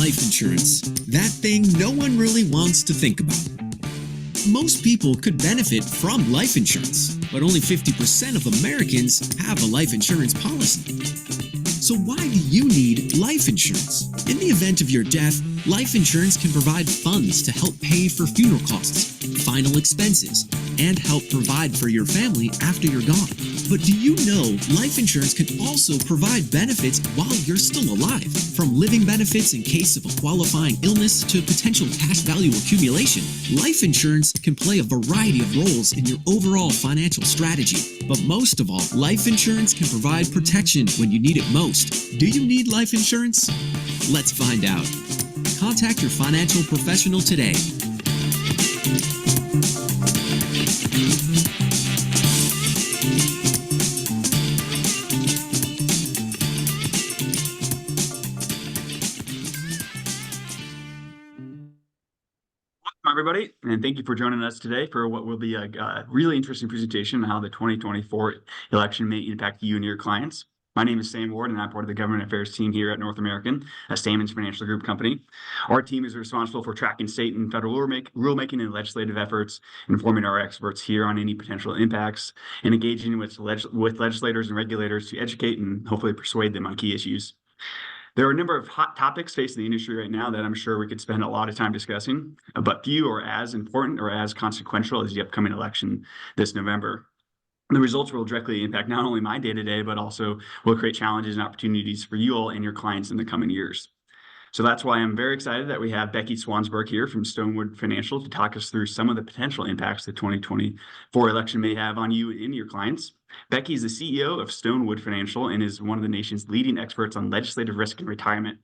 life insurance, that thing no one really wants to think about. Most people could benefit from life insurance, but only 50% of Americans have a life insurance policy. So why do you need life insurance? In the event of your death, life insurance can provide funds to help pay for funeral costs, final expenses, and help provide for your family after you're gone. But do you know life insurance can also provide benefits while you're still alive? From living benefits in case of a qualifying illness to potential cash value accumulation, life insurance can play a variety of roles in your overall financial strategy. But most of all, life insurance can provide protection when you need it most. Do you need life insurance? Let's find out. Contact your financial professional today. Everybody, and thank you for joining us today for what will be a really interesting presentation on how the 2024 election may impact you and your clients. My name is Sam Ward, and I'm part of the Government Affairs team here at North American, a Stamens Financial Group company. Our team is responsible for tracking state and federal rulemaking and legislative efforts, informing our experts here on any potential impacts, and engaging with legislators and regulators to educate and hopefully persuade them on key issues. There are a number of hot topics facing the industry right now that I'm sure we could spend a lot of time discussing, but few are as important or as consequential as the upcoming election this November. The results will directly impact not only my day-to-day, but also will create challenges and opportunities for you all and your clients in the coming years. So that's why I'm very excited that we have Becky Swansburg here from Stonewood Financial to talk us through some of the potential impacts the 2024 election may have on you and your clients. Becky is the CEO of Stonewood Financial and is one of the nation's leading experts on legislative risk and retirement.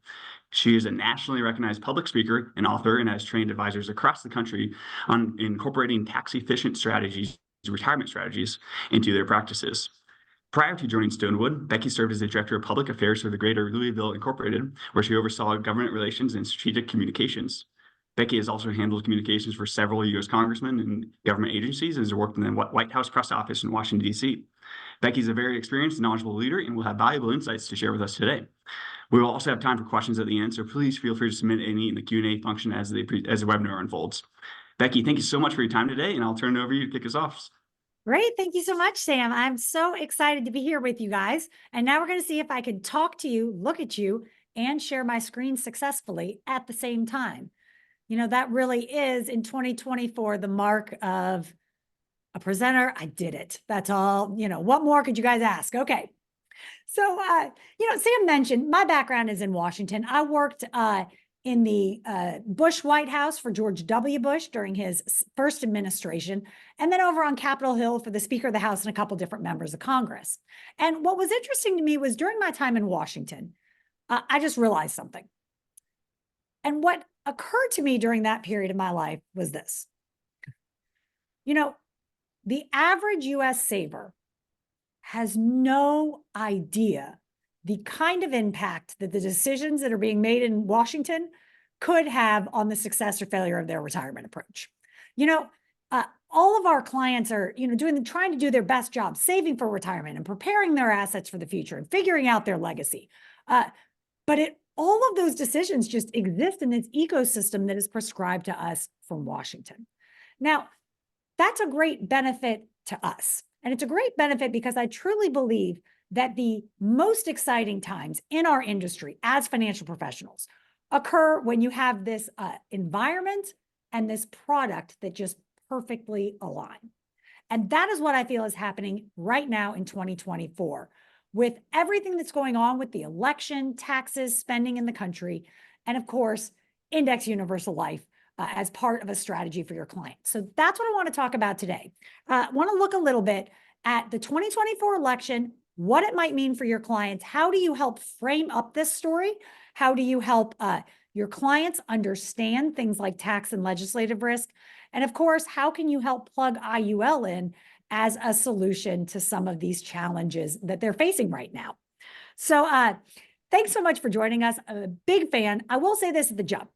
She is a nationally recognized public speaker and author and has trained advisors across the country on incorporating tax-efficient strategies, retirement strategies, into their practices. Prior to joining Stonewood, Becky served as the Director of Public Affairs for the Greater Louisville Incorporated, where she oversaw government relations and strategic communications. Becky has also handled communications for several U.S. congressmen and government agencies and has worked in the White House press office in Washington, D.C. Becky is a very experienced and knowledgeable leader and will have valuable insights to share with us today. We will also have time for questions at the end, so please feel free to submit any in the Q&A function as the webinar unfolds. Becky, thank you so much for your time today, and I'll turn it over to you to kick us off. Great. Thank you so much, Sam. I'm so excited to be here with you guys. And now we're going to see if I can talk to you, look at you, and share my screen successfully at the same time. You know, that really is in 2024, the mark of a presenter. I did it. That's all. You know, what more could you guys ask? Okay. So, Sam mentioned my background is in Washington. I worked in the Bush White House for George W. Bush during his first administration, and then over on Capitol Hill for the Speaker of the House and a couple different members of Congress. And what was interesting to me was during my time in Washington, I just realized something. And what occurred to me during that period of my life was this. You know, the average U.S. saver has no idea the kind of impact that the decisions that are being made in Washington could have on the success or failure of their retirement approach. You know, all of our clients are, trying to do their best job saving for retirement and preparing their assets for the future and figuring out their legacy. But all of those decisions just exist in this ecosystem that is prescribed to us from Washington. Now, that's a great benefit to us. And it's a great benefit because I truly believe that the most exciting times in our industry as financial professionals occur when you have this environment and this product that just perfectly align. And that is what I feel is happening right now in 2024 with everything that's going on with the election, taxes, spending in the country, and of course, Index Universal Life as part of a strategy for your clients. So that's what I want to talk about today. I want to look a little bit at the 2024 election, what it might mean for your clients. How do you help frame up this story? How do you help your clients understand things like tax and legislative risk? And of course, how can you help plug IUL in as a solution to some of these challenges that they're facing right now? So thanks so much for joining us. I'm a big fan. I will say this at the jump.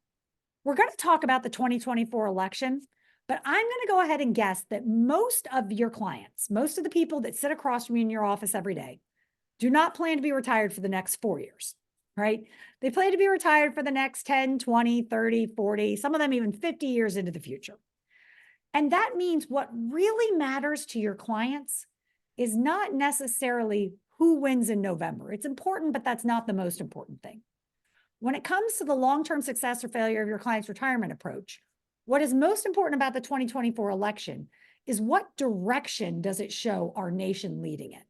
We're going to talk about the 2024 election, but I'm going to go ahead and guess that most of your clients, most of the people that sit across from you in your office every day, do not plan to be retired for the next 4 years. right? They plan to be retired for the next 10, 20, 30, 40, some of them even 50 years into the future. And that means what really matters to your clients is not necessarily who wins in November. It's important, but that's not the most important thing. When it comes to the long-term success or failure of your client's retirement approach, what is most important about the 2024 election is what direction does it show our nation leading in?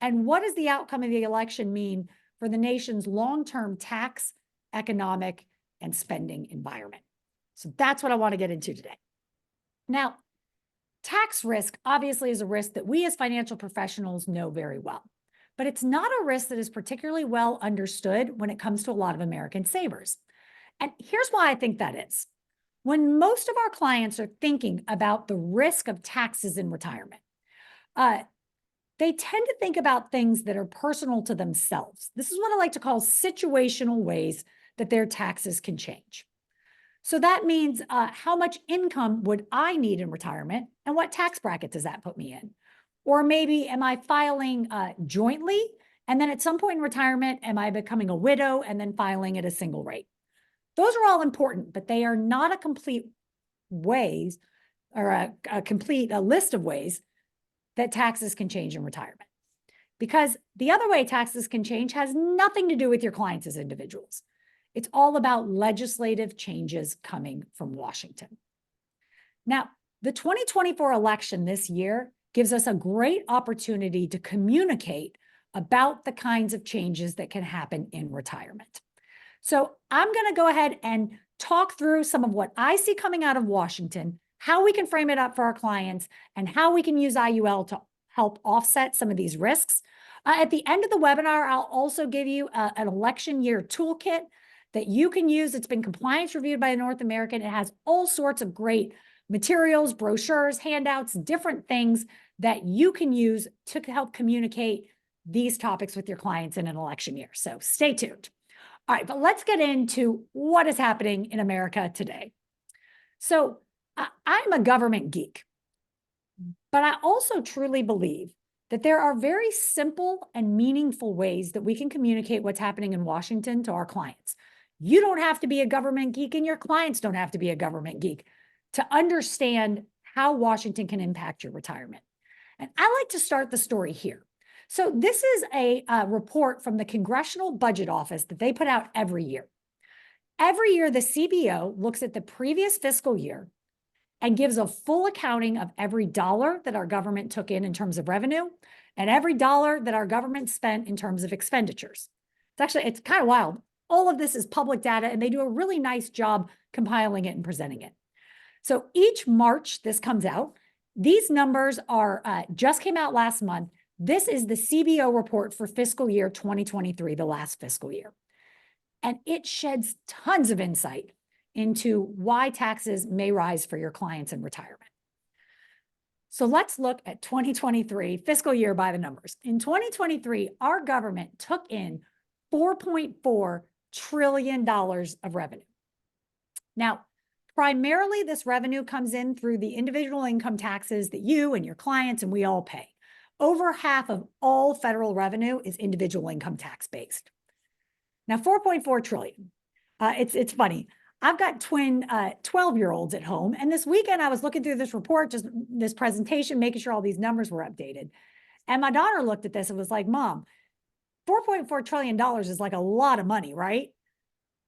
And what does the outcome of the election mean for the nation's long-term tax, economic, and spending environment? So that's what I want to get into today. Now, tax risk obviously is a risk that we as financial professionals know very well, but it's not a risk that is particularly well understood when it comes to a lot of American savers. And here's why I think that is. When most of our clients are thinking about the risk of taxes in retirement, they tend to think about things that are personal to themselves. This is what I like to call situational ways that their taxes can change. So that means how much income would I need in retirement and what tax bracket does that put me in? Or maybe am I filing jointly and then at some point in retirement, am I becoming a widow and then filing at a single rate? Those are all important, but they are not a complete ways or a complete list of ways that taxes can change in retirement. Because the other way taxes can change has nothing to do with your clients as individuals. It's all about legislative changes coming from Washington. Now, the 2024 election this year gives us a great opportunity to communicate about the kinds of changes that can happen in retirement. So I'm going to go ahead and talk through some of what I see coming out of Washington, how we can frame it up for our clients, and how we can use IUL to help offset some of these risks. At the end of the webinar, I'll also give you an election year toolkit that you can use. It's been compliance reviewed by the North American. It has all sorts of great materials, brochures, handouts, different things that you can use to help communicate these topics with your clients in an election year. So stay tuned. All right, but let's get into what is happening in America today. So I'm a government geek, but I also truly believe that there are very simple and meaningful ways that we can communicate what's happening in Washington to our clients. You don't have to be a government geek and your clients don't have to be a government geek to understand how Washington can impact your retirement. And I like to start the story here. So this is a report from the Congressional Budget Office that they put out every year. Every year, the CBO looks at the previous fiscal year and gives a full accounting of every dollar that our government took in terms of revenue and every dollar that our government spent in terms of expenditures. It's kind of wild. All of this is public data, and they do a really nice job compiling it and presenting it. So each March, this comes out. These numbers are just came out last month. This is the CBO report for fiscal year 2023, the last fiscal year. And it sheds tons of insight into why taxes may rise for your clients in retirement. So let's look at 2023 fiscal year by the numbers. In 2023, our government took in $4.4 trillion of revenue. Now, primarily this revenue comes in through the individual income taxes that you and your clients and we all pay. Over half of all federal revenue is individual income tax based. Now, 4.4 trillion. It's funny. I've got twin 12-year-olds at home. And this weekend I was looking through this report, just this presentation, making sure all these numbers were updated. And my daughter looked at this and was like, Mom, $4.4 trillion is like a lot of money, right?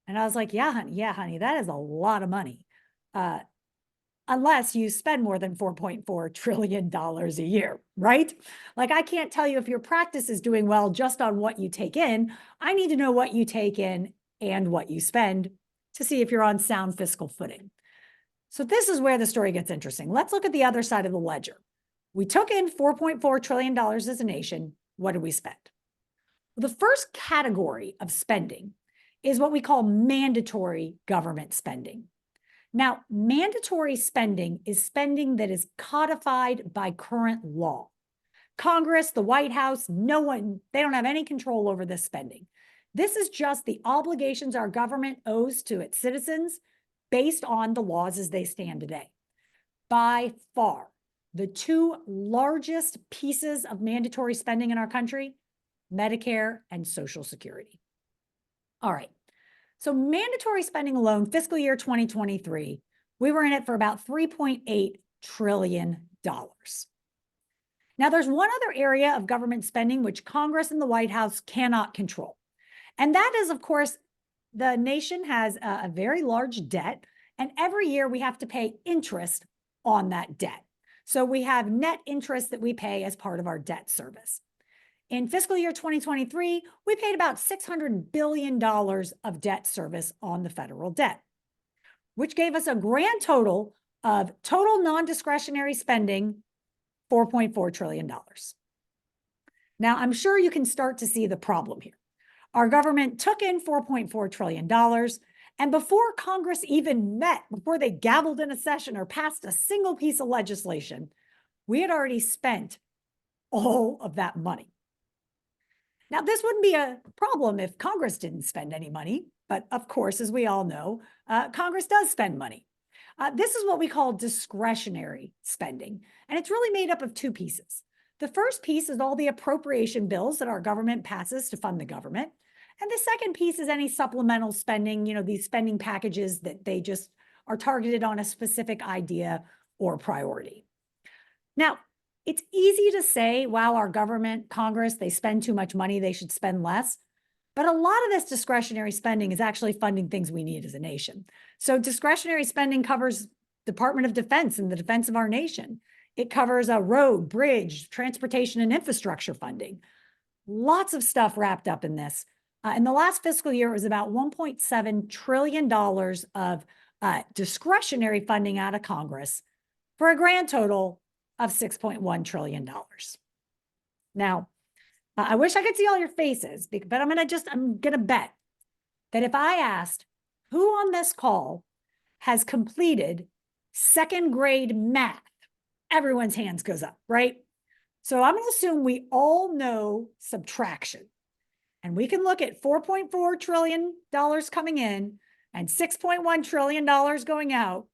And I was like, yeah, honey, that is a lot of money. Unless you spend more than $4.4 trillion a year, right? Like I can't tell you if your practice is doing well just on what you take in. I need to know what you take in and what you spend to see if you're on sound fiscal footing. So this is where the story gets interesting. Let's look at the other side of the ledger. We took in $4.4 trillion as a nation. What did we spend? Well, the first category of spending is what we call mandatory government spending. Now, mandatory spending is spending that is codified by current law. Congress, the White House, no one, they don't have any control over this spending. This is just the obligations our government owes to its citizens based on the laws as they stand today. By far, the two largest pieces of mandatory spending in our country, Medicare and Social Security. All right. So mandatory spending alone, fiscal year 2023, we were in it for about $3.8 trillion. Now, there's one other area of government spending which Congress and the White House cannot control. And that is, of course, the nation has a very large debt, and every year we have to pay interest on that debt. So we have net interest that we pay as part of our debt service. In fiscal year 2023, we paid about $600 billion of debt service on the federal debt, which gave us a grand total of total non-discretionary spending, $4.4 trillion. Now, I'm sure you can start to see the problem here. Our government took in $4.4 trillion, and before Congress even met, before they gavelled in a session or passed a single piece of legislation, we had already spent all of that money. Now, this wouldn't be a problem if Congress didn't spend any money, but of course, as we all know, Congress does spend money. This is what we call discretionary spending, and it's really made up of two pieces. The first piece is all the appropriation bills that our government passes to fund the government. And the second piece is any supplemental spending, these spending packages that they just are targeted on a specific idea or priority. Now, it's easy to say, wow, our government, Congress, they spend too much money, they should spend less. But a lot of this discretionary spending is actually funding things we need as a nation. So discretionary spending covers Department of Defense and the defense of our nation. It covers a road, bridge, transportation, and infrastructure funding. Lots of stuff wrapped up in this. In the last fiscal year, it was about $1.7 trillion of discretionary funding out of Congress for a grand total of $6.1 trillion. Now, I wish I could see all your faces, but I'm gonna bet that if I asked who on this call has completed second grade math, everyone's hands goes up, right? So I'm gonna assume we all know subtraction. And we can look at $4.4 trillion coming in and $6.1 trillion going out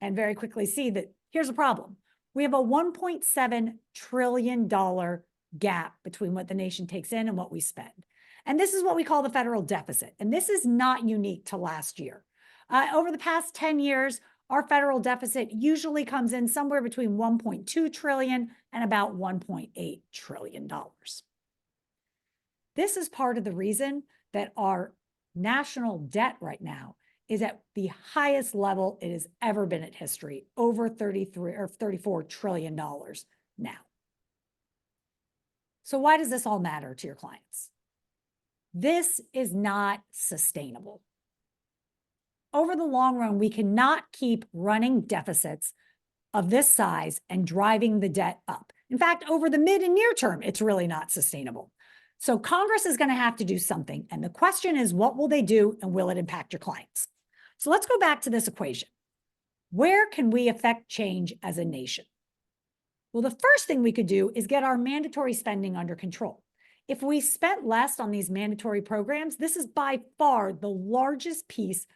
and very quickly see that here's a problem. We have a $1.7 trillion gap between what the nation takes in and what we spend. And this is what we call the federal deficit. And this is not unique to last year. Over the past 10 years, our federal deficit usually comes in somewhere between 1.2 trillion and about $1.8 trillion. This is part of the reason that our national debt right now is at the highest level it has ever been in history, over $34 trillion now. So why does this all matter to your clients? This is not sustainable. Over the long run, we cannot keep running deficits of this size and driving the debt up. In fact, over the mid and near term, it's really not sustainable. So Congress is going to have to do something. And the question is, what will they do and will it impact your clients? So let's go back to this equation. Where can we affect change as a nation? Well, the first thing we could do is get our mandatory spending under control. If we spent less on these mandatory programs, this is by far the largest piece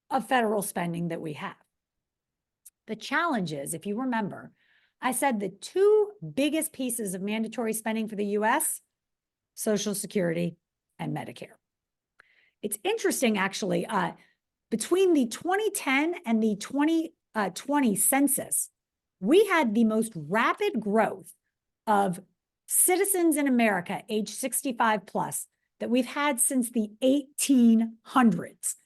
of federal spending that we have. The challenge is, if you remember, I said the two biggest pieces of mandatory spending for the US, Social Security and Medicare. It's interesting, actually, between the 2010 and the 2020 census, we had the most rapid growth of citizens in America age 65 plus that we've had since the 1800s.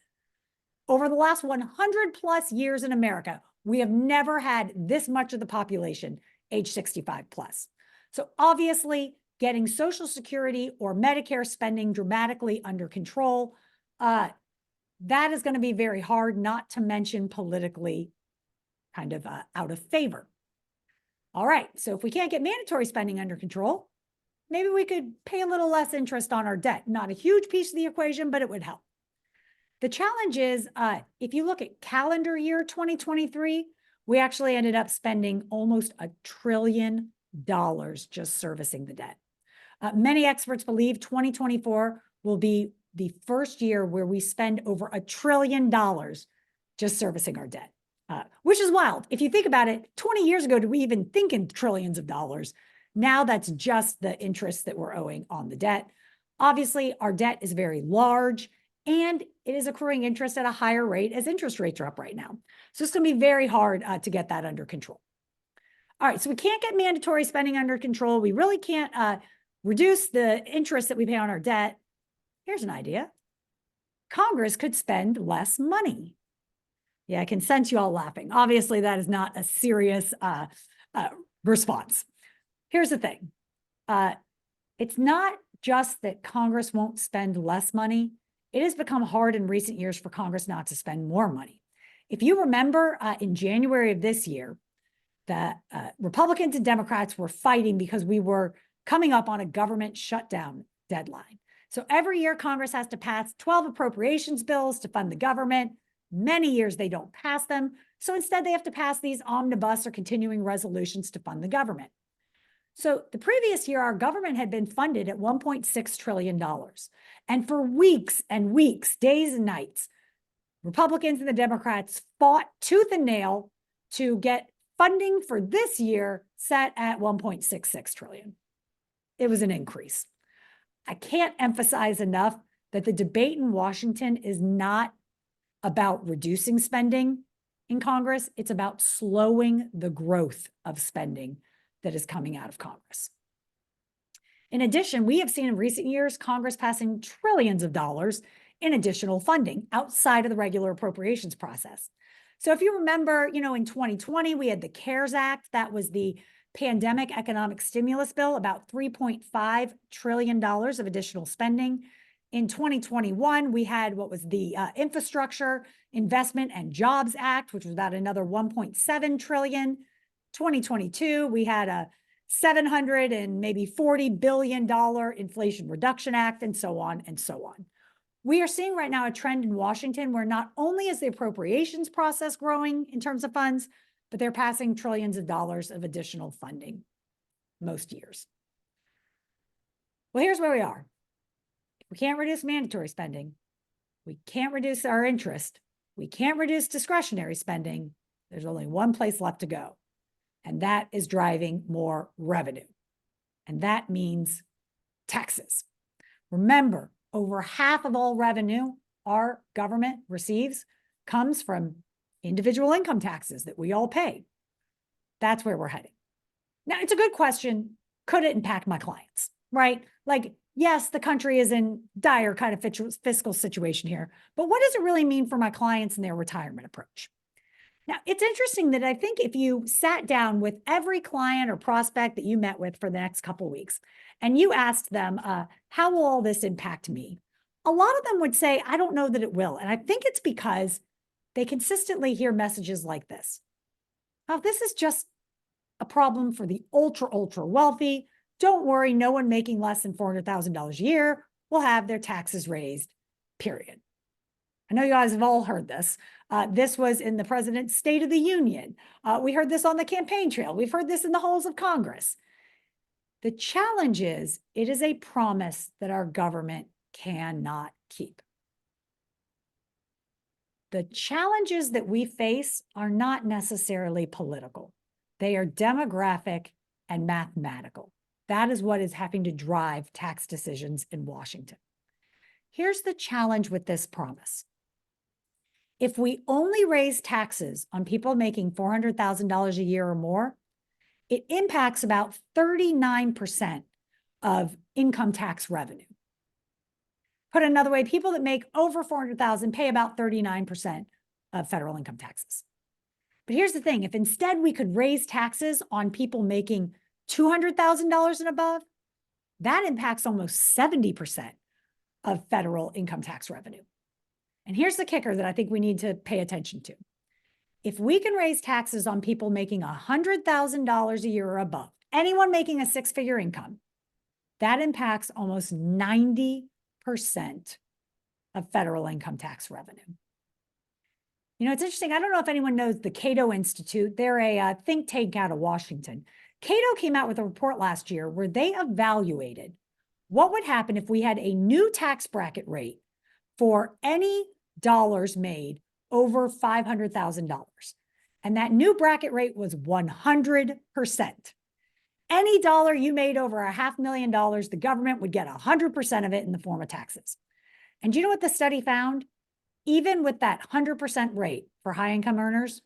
Over the last 100 plus years in America, we have never had this much of the population age 65 plus. So obviously, getting Social Security or Medicare spending dramatically under control, that is going to be very hard, not to mention politically kind of out of favor. All right, so if we can't get mandatory spending under control, maybe we could pay a little less interest on our debt. Not a huge piece of the equation, but it would help. The challenge is, if you look at calendar year 2023, we actually ended up spending almost $1 trillion just servicing the debt. Many experts believe 2024 will be the first year where we spend over $1 trillion just servicing our debt, which is wild. If you think about it, 20 years ago, did we even think in trillions of dollars? Now that's just the interest that we're owing on the debt. Obviously, our debt is very large and it is accruing interest at a higher rate as interest rates are up right now. So it's going to be very hard to get that under control. All right, so we can't get mandatory spending under control. We really can't reduce the interest that we pay on our debt. Here's an idea. Congress could spend less money. Yeah, I can sense you all laughing. Obviously, that is not a serious response. Here's the thing. It's not just that Congress won't spend less money. It has become hard in recent years for Congress not to spend more money. If you remember, in January of this year, the Republicans and Democrats were fighting because we were coming up on a government shutdown deadline. So every year, Congress has to pass 12 appropriations bills to fund the government. Many years they don't pass them. So instead, they have to pass these omnibus or continuing resolutions to fund the government. So the previous year, our government had been funded at $1.6 trillion. And for weeks and weeks, days and nights, Republicans and the Democrats fought tooth and nail to get funding for this year set at $1.66 trillion. It was an increase. I can't emphasize enough that the debate in Washington is not about reducing spending in Congress. It's about slowing the growth of spending that is coming out of Congress. In addition, we have seen in recent years Congress passing trillions of dollars in additional funding outside of the regular appropriations process. So if you remember, in 2020, we had the CARES Act. That was the pandemic economic stimulus bill, about $3.5 trillion of additional spending. In 2021, we had what was the Infrastructure Investment and Jobs Act, which was about another $1.7 trillion. 2022, we had a $700 and maybe $40 billion Inflation Reduction Act, and so on and so on. We are seeing right now a trend in Washington where not only is the appropriations process growing in terms of funds, but they're passing trillions of dollars of additional funding most years. Well, here's where we are. We can't reduce mandatory spending. We can't reduce our interest. We can't reduce discretionary spending. There's only one place left to go, and that is driving more revenue. And that means taxes. Remember, over half of all revenue our government receives comes from individual income taxes that we all pay. That's where we're heading. Now, it's a good question. Could it impact my clients, right? Like, yes, the country is in dire kind of fiscal situation here, but what does it really mean for my clients and their retirement approach? Now, it's interesting that I think if you sat down with every client or prospect that you met with for the next couple of weeks, and you asked them, how will all this impact me? A lot of them would say, I don't know that it will. And I think it's because they consistently hear messages like this. Oh, this is just a problem for the ultra, ultra wealthy. Don't worry, no one making less than $400,000 a year will have their taxes raised, period. I know you guys have all heard this. This was in the president's State of the Union. We heard this on the campaign trail. We've heard this in the halls of Congress. The challenge is, it is a promise that our government cannot keep. The challenges that we face are not necessarily political. They are demographic and mathematical. That is what is having to drive tax decisions in Washington. Here's the challenge with this promise. If we only raise taxes on people making $400,000 a year or more, it impacts about 39% of income tax revenue. Put another way, people that make over $400,000 pay about 39% of federal income taxes. But here's the thing, if instead we could raise taxes on people making $200,000 and above, that impacts almost 70% of federal income tax revenue. And here's the kicker that I think we need to pay attention to. If we can raise taxes on people making $100,000 a year or above, anyone making a six-figure income, that impacts almost 90% of federal income tax revenue. It's interesting. I don't know if anyone knows the Cato Institute. They're a think tank out of Washington. Cato came out with a report last year where they evaluated what would happen if we had a new tax bracket rate for any dollars made over $500,000. And that new bracket rate was 100%. Any dollar you made over $500,000, the government would get 100% of it in the form of taxes. And do you know what the study found? Even with that 100% rate for high income earners,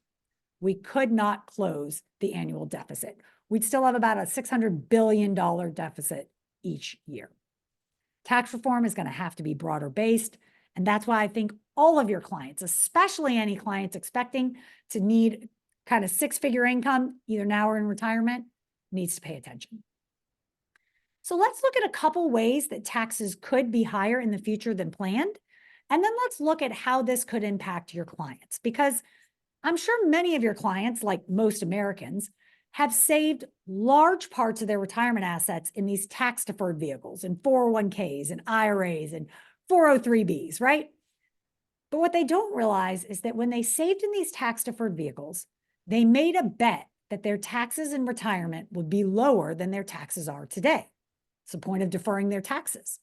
we could not close the annual deficit. We'd still have about a $600 billion deficit each year. Tax reform is going to have to be broader based. And that's why I think all of your clients, especially any clients expecting to need kind of six-figure income, either now or in retirement, needs to pay attention. So let's look at a couple ways that taxes could be higher in the future than planned. And then let's look at how this could impact your clients, because I'm sure many of your clients, like most Americans, have saved large parts of their retirement assets in these tax deferred vehicles and 401ks and IRAs and 403bs, right? But what they don't realize is that when they saved in these tax deferred vehicles, they made a bet that their taxes in retirement would be lower than their taxes are today. It's the point of deferring their taxes.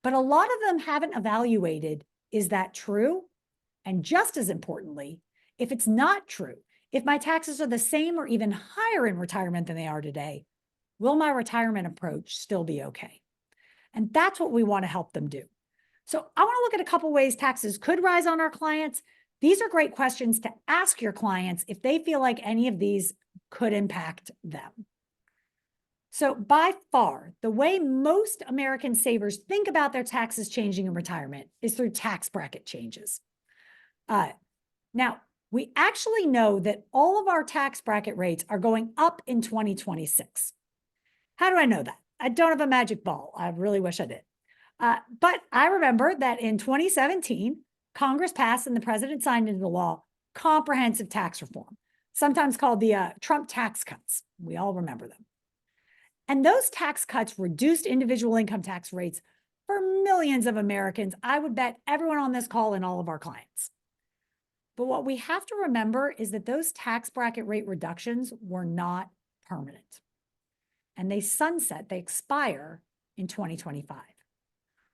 But a lot of them haven't evaluated, is that true? And just as importantly, if it's not true, if my taxes are the same or even higher in retirement than they are today, will my retirement approach still be okay? And that's what we want to help them do. So I want to look at a couple ways taxes could rise on our clients. These are great questions to ask your clients if they feel like any of these could impact them. So by far, the way most American savers think about their taxes changing in retirement is through tax bracket changes. Now, we actually know that all of our tax bracket rates are going up in 2026. How do I know that? I don't have a magic ball. I really wish I did. But I remember that in 2017, Congress passed and the president signed into law comprehensive tax reform, sometimes called the Trump tax cuts. We all remember them. And those tax cuts reduced individual income tax rates for millions of Americans. I would bet everyone on this call and all of our clients. But what we have to remember is that those tax bracket rate reductions were not permanent. And they sunset, they expire in 2025,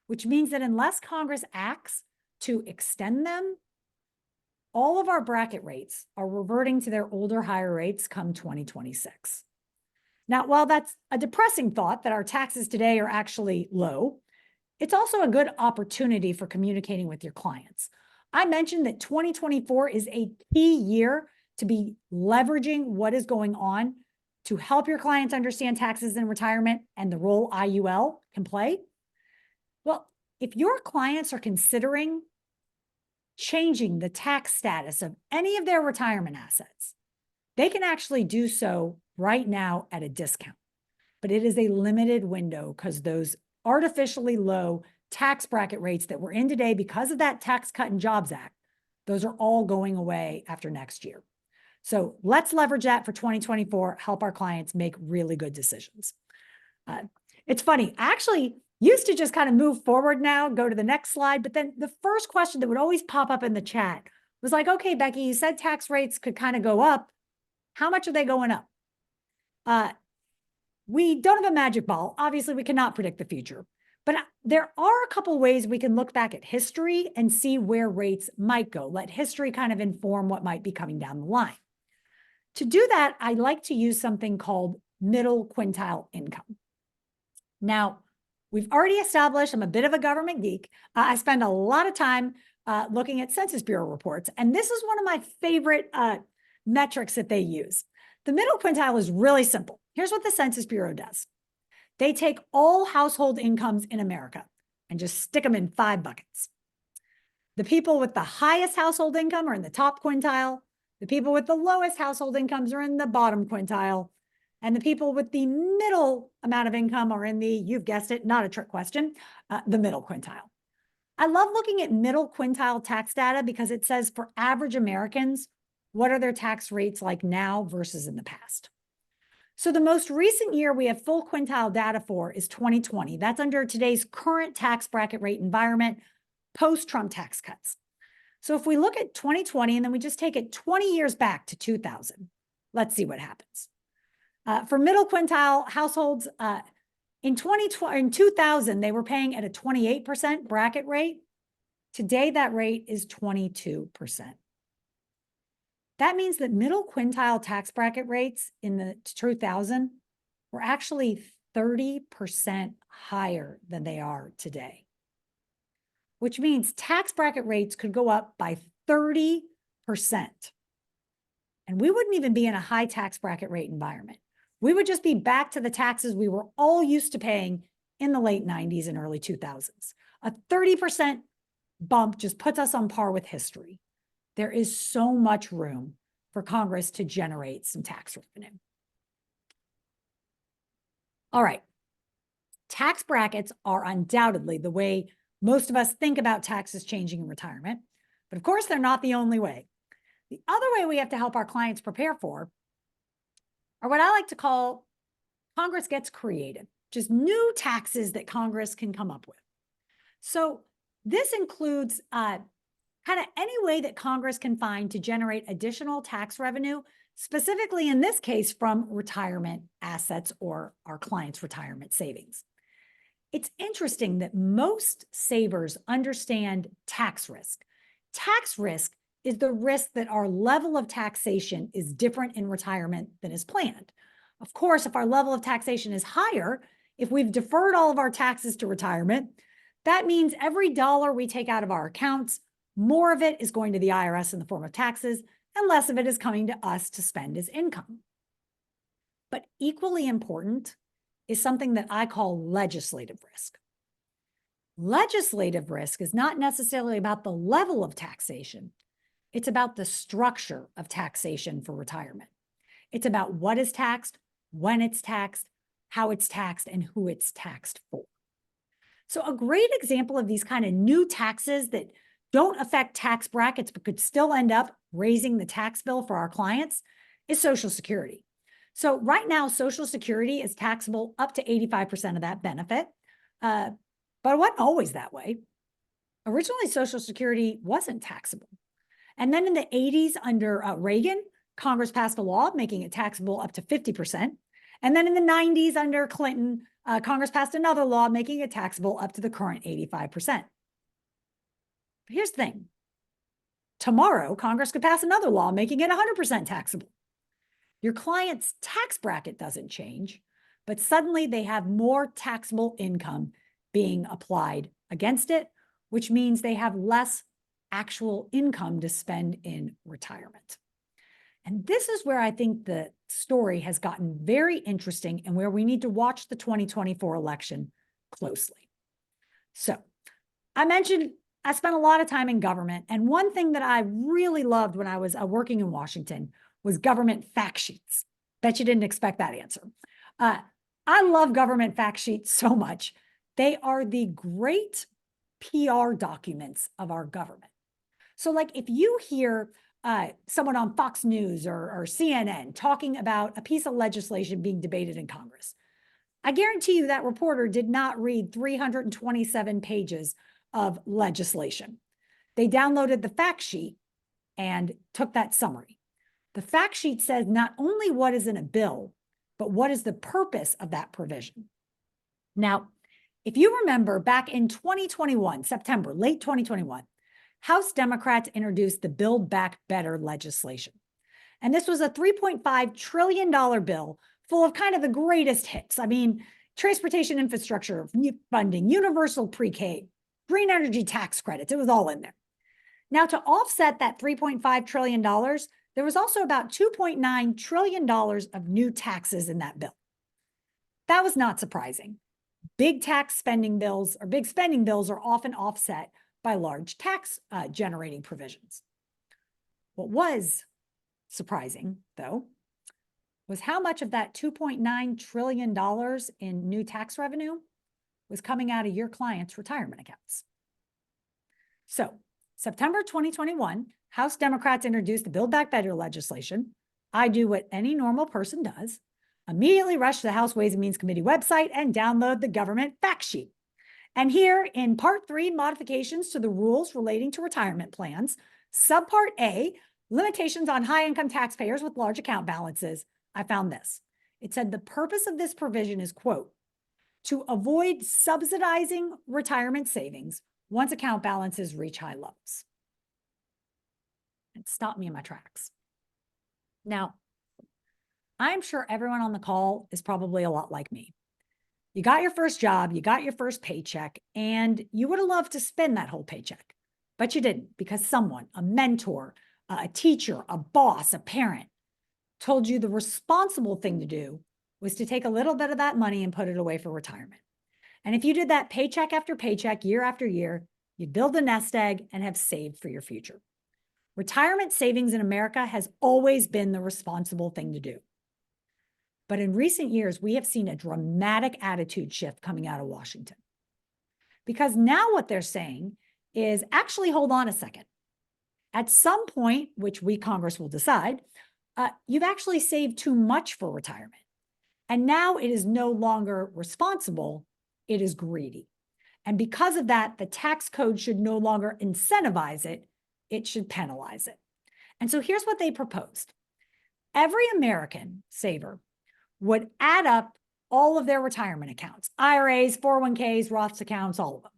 which means that unless Congress acts to extend them, all of our bracket rates are reverting to their older higher rates come 2026. Now, while that's a depressing thought that our taxes today are actually low, it's also a good opportunity for communicating with your clients. I mentioned that 2024 is a key year to be leveraging what is going on to help your clients understand taxes in retirement and the role IUL can play. Well, if your clients are considering changing the tax status of any of their retirement assets, they can actually do so right now at a discount. But it is a limited window because those artificially low tax bracket rates that we're in today because of that Tax Cut and Jobs Act, those are all going away after next year. So let's leverage that for 2024, help our clients make really good decisions. It's funny, I actually used to just kind of move forward now, go to the next slide, but then the first question that would always pop up in the chat was like, okay, Becky, you said tax rates could kind of go up. How much are they going up? We don't have a magic ball. Obviously, we cannot predict the future. But there are a couple ways we can look back at history and see where rates might go. Let history kind of inform what might be coming down the line. To do that, I like to use something called middle quintile income. Now, we've already established I'm a bit of a government geek. I spend a lot of time looking at Census Bureau reports, and this is one of my favorite metrics that they use. The middle quintile is really simple. Here's what the Census Bureau does. They take all household incomes in America and just stick them in 5 buckets. The people with the highest household income are in the top quintile. The people with the lowest household incomes are in the bottom quintile. And the people with the middle amount of income are in the, you've guessed it, not a trick question, the middle quintile. I love looking at middle quintile tax data because it says for average Americans, what are their tax rates like now versus in the past? So the most recent year we have full quintile data for is 2020. That's under today's current tax bracket rate environment, post-Trump tax cuts. So if we look at 2020 and then we just take it 20 years back to 2000, let's see what happens. For middle quintile households, in 2000, they were paying at a 28% bracket rate. Today, that rate is 22%. That means that middle quintile tax bracket rates in the 2000 were actually 30% higher than they are today. which means tax bracket rates could go up by 30%. And we wouldn't even be in a high tax bracket rate environment. We would just be back to the taxes we were all used to paying in the late 90s and early 2000s. A 30% bump just puts us on par with history. There is so much room for Congress to generate some tax revenue. All right. Tax brackets are undoubtedly the way most of us think about taxes changing in retirement, but of course, they're not the only way. The other way we have to help our clients prepare for are what I like to call Congress gets creative, just new taxes that Congress can come up with. So this includes kind of any way that Congress can find to generate additional tax revenue, specifically in this case from retirement assets or our clients' retirement savings. It's interesting that most savers understand tax risk. Tax risk is the risk that our level of taxation is different in retirement than is planned. Of course, if our level of taxation is higher, if we've deferred all of our taxes to retirement, that means every dollar we take out of our accounts, more of it is going to the IRS in the form of taxes, and less of it is coming to us to spend as income. But equally important is something that I call legislative risk. Legislative risk is not necessarily about the level of taxation. It's about the structure of taxation for retirement. It's about what is taxed, when it's taxed, how it's taxed, and who it's taxed for. So a great example of these kind of new taxes that don't affect tax brackets but could still end up raising the tax bill for our clients is Social Security. So right now, Social Security is taxable up to 85% of that benefit, but it wasn't always that way. Originally, Social Security wasn't taxable. And then in the 80s, under Reagan, Congress passed a law making it taxable up to 50%. And then in the 90s, under Clinton, Congress passed another law making it taxable up to the current 85%. But here's the thing. Tomorrow, Congress could pass another law making it 100% taxable. Your client's tax bracket doesn't change, but suddenly they have more taxable income being applied against it, which means they have less actual income to spend in retirement. And this is where I think the story has gotten very interesting and where we need to watch the 2024 election closely. So I mentioned I spent a lot of time in government, and one thing that I really loved when I was working in Washington was government fact sheets. Bet you didn't expect that answer. I love government fact sheets so much. They are the great PR documents of our government. So like if you hear someone on Fox News or CNN talking about a piece of legislation being debated in Congress, I guarantee you that reporter did not read 327 pages of legislation. They downloaded the fact sheet and took that summary. The fact sheet says not only what is in a bill, but what is the purpose of that provision. Now, if you remember back in 2021, September, late 2021, House Democrats introduced the Build Back Better legislation. And this was a $3.5 trillion bill full of kind of the greatest hits. I mean, transportation infrastructure funding, universal pre-K, green energy tax credits, it was all in there. Now, to offset that $3.5 trillion, there was also about $2.9 trillion of new taxes in that bill. That was not surprising. Big tax spending bills or big spending bills are often offset by large tax generating provisions. What was surprising, though, was how much of that $2.9 trillion in new tax revenue was coming out of your clients' retirement accounts. So, September 2021, House Democrats introduced the Build Back Better legislation. I do what any normal person does, immediately rush to the House Ways and Means Committee website and download the government fact sheet. And here in Part 3, modifications to the rules relating to retirement plans, Subpart A, limitations on high-income taxpayers with large account balances, I found this. It said the purpose of this provision is, quote, to avoid subsidizing retirement savings once account balances reach high levels. It stopped me in my tracks. Now, I'm sure everyone on the call is probably a lot like me. You got your first job, you got your first paycheck, and you would have loved to spend that whole paycheck, but you didn't because someone, a mentor, a teacher, a boss, a parent, told you the responsible thing to do was to take a little bit of that money and put it away for retirement. And if you did that paycheck after paycheck, year after year, you'd build a nest egg and have saved for your future. Retirement savings in America has always been the responsible thing to do. But in recent years, we have seen a dramatic attitude shift coming out of Washington. Because now what they're saying is actually, hold on a second. At some point, which we Congress will decide, you've actually saved too much for retirement. And now it is no longer responsible, it is greedy. And because of that, the tax code should no longer incentivize it, it should penalize it. And so here's what they proposed. Every American saver would add up all of their retirement accounts, IRAs, 401ks, Roths accounts, all of them.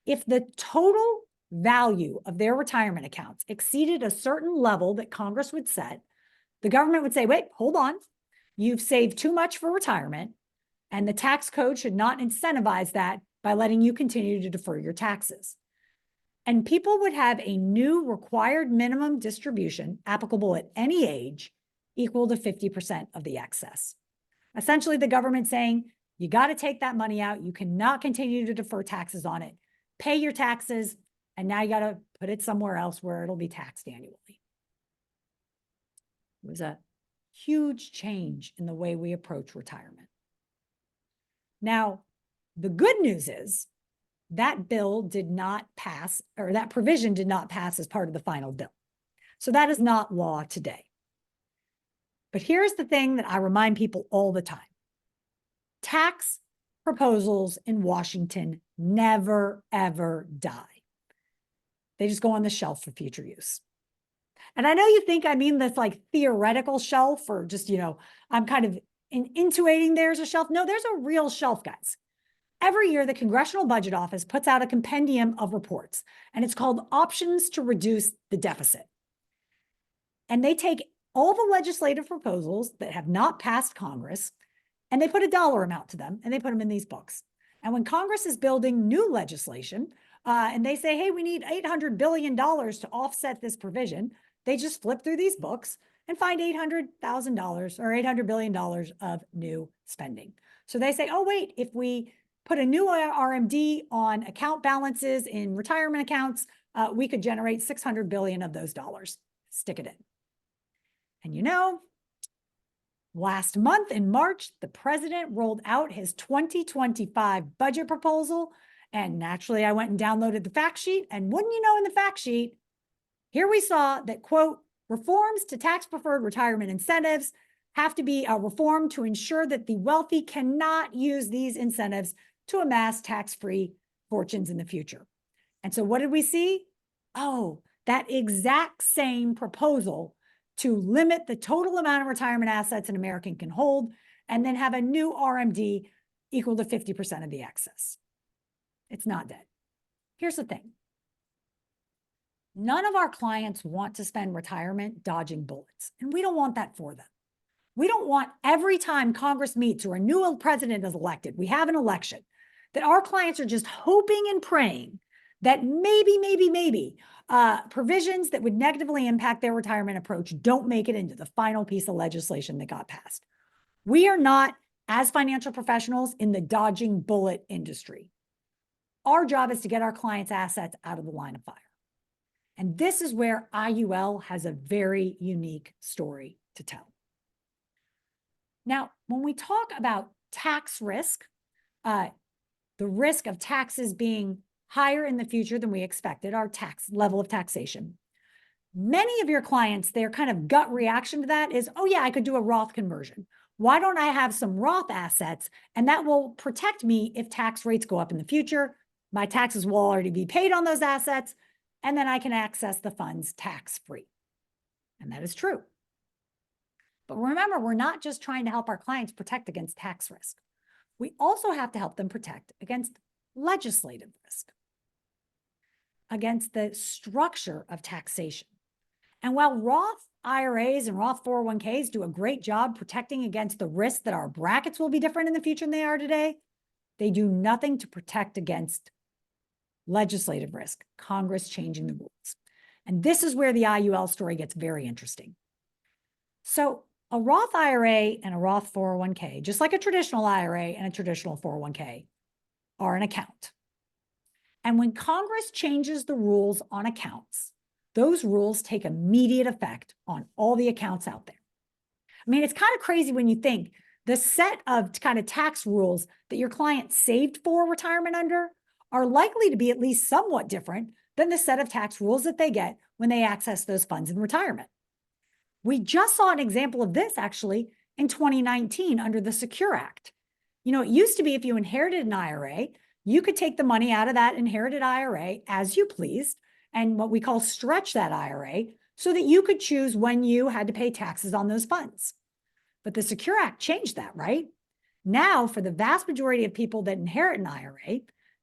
If the total value of their retirement accounts exceeded a certain level that Congress would set, the government would say, wait, hold on. You've saved too much for retirement, and the tax code should not incentivize that by letting you continue to defer your taxes. And people would have a new required minimum distribution applicable at any age equal to 50% of the excess. Essentially, the government saying, you got to take that money out. You cannot continue to defer taxes on it. Pay your taxes, and now you got to put it somewhere else where it'll be taxed annually. It was a huge change in the way we approach retirement. Now, the good news is that bill did not pass, or that provision did not pass as part of the final bill. So that is not law today. But here's the thing that I remind people all the time. Tax proposals in Washington never, ever die. They just go on the shelf for future use. And I know you think I mean this like theoretical shelf or just, I'm kind of intuiting there's a shelf. No, there's a real shelf, guys. Every year, the Congressional Budget Office puts out a compendium of reports, and it's called Options to Reduce the Deficit. And they take all the legislative proposals that have not passed Congress, and they put a dollar amount to them, and they put them in these books. And when Congress is building new legislation, and they say, hey, we need $800 billion to offset this provision, they just flip through these books and find $800,000 or $800 billion of new spending. So they say, oh, wait, if we put a new RMD on account balances in retirement accounts, we could generate $600 billion of those dollars. Stick it in. And last month in March, the president rolled out his 2025 budget proposal. And naturally, I went and downloaded the fact sheet. And wouldn't you know, in the fact sheet, here we saw that, quote, reforms to tax-preferred retirement incentives have to be reformed to ensure that the wealthy cannot use these incentives to amass tax-free fortunes in the future. And so what did we see? Oh, that exact same proposal to limit the total amount of retirement assets an American can hold and then have a new RMD equal to 50% of the excess. It's not dead. Here's the thing. None of our clients want to spend retirement dodging bullets, and we don't want that for them. We don't want every time Congress meets or a new president is elected, we have an election, that our clients are just hoping and praying that maybe provisions that would negatively impact their retirement approach don't make it into the final piece of legislation that got passed. We are not, as financial professionals, in the dodging bullet industry. Our job is to get our clients' assets out of the line of fire. And this is where IUL has a very unique story to tell. Now, when we talk about tax risk, the risk of taxes being higher in the future than we expected, our tax level of taxation, many of your clients, their kind of gut reaction to that is, oh yeah, I could do a Roth conversion. Why don't I have some Roth assets? And that will protect me if tax rates go up in the future. My taxes will already be paid on those assets, and then I can access the funds tax-free. And that is true. But remember, we're not just trying to help our clients protect against tax risk. We also have to help them protect against legislative risk, against the structure of taxation. And while Roth IRAs and Roth 401ks do a great job protecting against the risk that our brackets will be different in the future than they are today, They do nothing to protect against legislative risk, Congress changing the rules. And this is where the IUL story gets very interesting. So a Roth IRA and a Roth 401k, just like a traditional IRA and a traditional 401k, are an account. And when Congress changes the rules on accounts, those rules take immediate effect on all the accounts out there. I mean, it's kind of crazy when you think the set of kind of tax rules that your client saved for retirement under are likely to be at least somewhat different than the set of tax rules that they get when they access those funds in retirement. We just saw an example of this actually in 2019 under the Secure Act. You know, it used to be if you inherited an IRA, you could take the money out of that inherited IRA as you pleased and what we call stretch that IRA so that you could choose when you had to pay taxes on those funds. But the Secure Act changed that, right? Now, for the vast majority of people that inherit an IRA,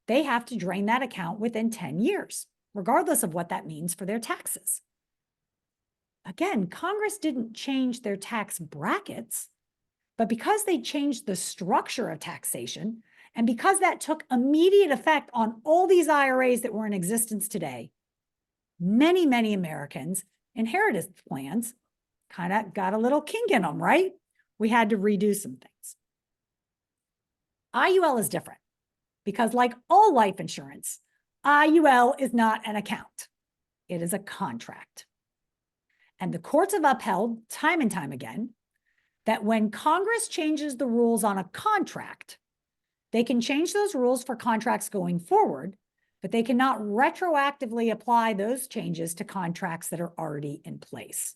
they have to drain that account within 10 years, regardless of what that means for their taxes. Again, Congress didn't change their tax brackets, but because they changed the structure of taxation, and because that took immediate effect on all these IRAs that were in existence today, many, many Americans' inheritance plans kind of got a little kink in them, right? We had to redo some things. IUL is different because, like all life insurance, IUL is not an account. It is a contract. And the courts have upheld time and time again that when Congress changes the rules on a contract, they can change those rules for contracts going forward, but they cannot retroactively apply those changes to contracts that are already in place.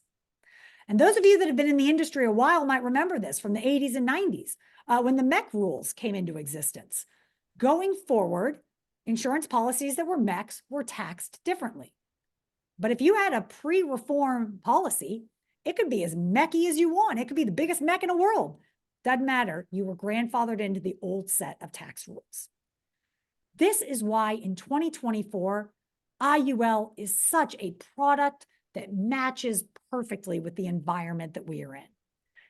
And those of you that have been in the industry a while might remember this from the 80s and 90s when the MEC rules came into existence. Going forward, insurance policies that were MECs were taxed differently. But if you had a pre-reform policy, it could be as MECy as you want. It could be the biggest MEC in the world. Doesn't matter. You were grandfathered into the old set of tax rules. This is why in 2024, IUL is such a product that matches perfectly with the environment that we are in.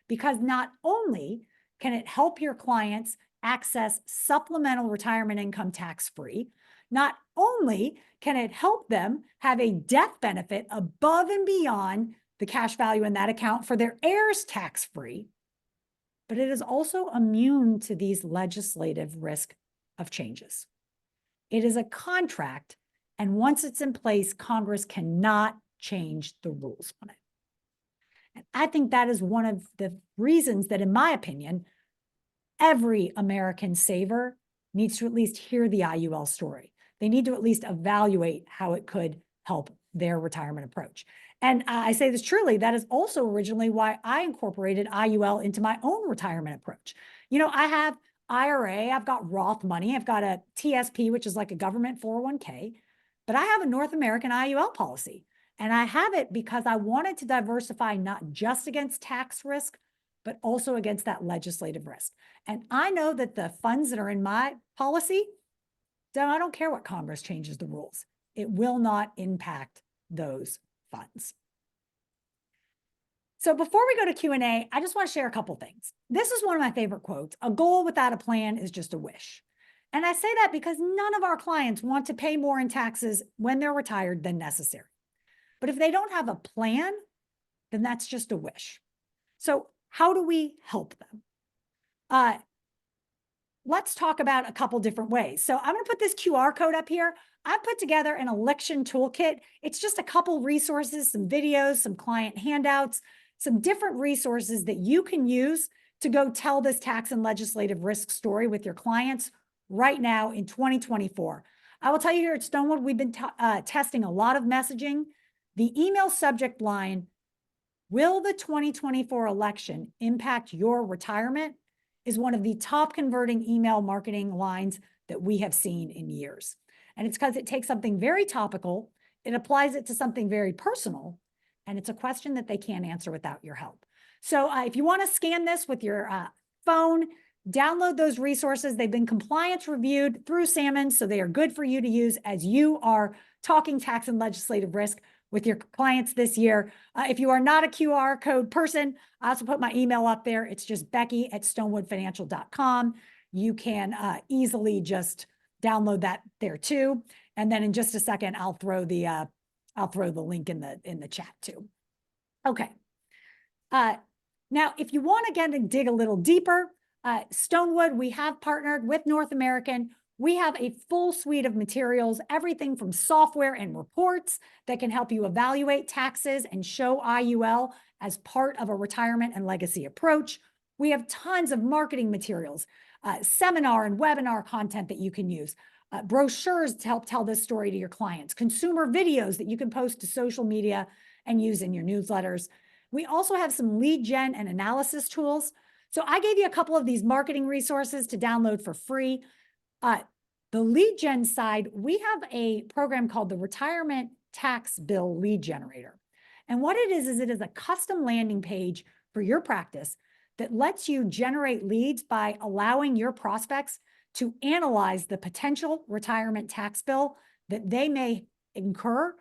Because not only can it help your clients access supplemental retirement income tax-free, not only can it help them have a death benefit above and beyond the cash value in that account for their heirs tax-free, but it is also immune to these legislative risk of changes. It is a contract, and once it's in place, Congress cannot change the rules on it. And I think that is one of the reasons that, in my opinion, every American saver needs to at least hear the IUL story. They need to at least evaluate how it could help their retirement approach. And I say this truly, that is also originally why I incorporated IUL into my own retirement approach. You know, I have IRA, I've got Roth money, I've got a TSP, which is like a government 401k, but I have a North American IUL policy. And I have it because I wanted to diversify not just against tax risk, but also against that legislative risk. And I know that the funds that are in my policy, I don't care what Congress changes the rules. It will not impact those funds. So before we go to Q&A, I just want to share a couple things. This is one of my favorite quotes. A goal without a plan is just a wish. And I say that because none of our clients want to pay more in taxes when they're retired than necessary. But if they don't have a plan, then that's just a wish. So how do we help them? Let's talk about a couple different ways. So I'm going to put this QR code up here. I put together an election toolkit. It's just a couple resources, some videos, some client handouts, some different resources that you can use to go tell this tax and legislative risk story with your clients right now in 2024. I will tell you here at Stonewood, we've been testing a lot of messaging. The email subject line, will the 2024 election impact your retirement, is one of the top converting email marketing lines that we have seen in years. And it's because it takes something very topical, it applies it to something very personal, and it's a question that they can't answer without your help. So if you want to scan this with your phone, download those resources. They've been compliance reviewed through Salmon, so they are good for you to use as you are talking tax and legislative risk with your clients this year. If you are not a QR code person, I also put my email up there. It's just Becky@stonewoodfinancial.com. you can easily just download that there too. And then in just a second, I'll throw the link in the chat too. Okay. Now, if you want to get and dig a little deeper, Stonewood, we have partnered with North American. We have a full suite of materials, everything from software and reports that can help you evaluate taxes and show IUL as part of a retirement and legacy approach. We have tons of marketing materials, seminar and webinar content that you can use, brochures to help tell this story to your clients, consumer videos that you can post to social media and use in your newsletters. We also have some lead gen and analysis tools. So I gave you a couple of these marketing resources to download for free. The lead gen side, we have a program called the Retirement Tax Bill Lead Generator. And what it is it is a custom landing page for your practice that lets you generate leads by allowing your prospects to analyze the potential retirement tax bill that they may incur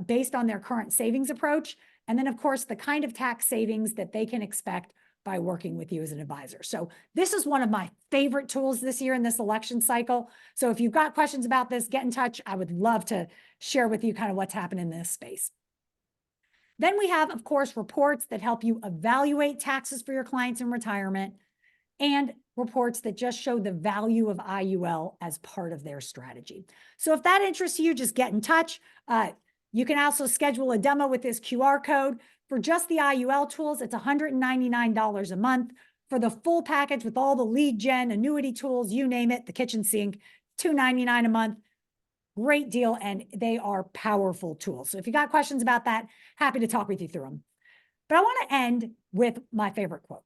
based on their current savings approach. And then, of course, the kind of tax savings that they can expect by working with you as an advisor. So this is one of my favorite tools this year in this election cycle. So if you've got questions about this, get in touch. I would love to share with you kind of what's happening in this space. Then we have, of course, reports that help you evaluate taxes for your clients in retirement and reports that just show the value of IUL as part of their strategy. So if that interests you, just get in touch. You can also schedule a demo with this QR code. For just the IUL tools, it's $199 a month. For the full package with all the lead gen, annuity tools, you name it, the kitchen sink, $299 a month. Great deal, and they are powerful tools. So if you got questions about that, happy to talk with you through them. But I want to end with my favorite quote.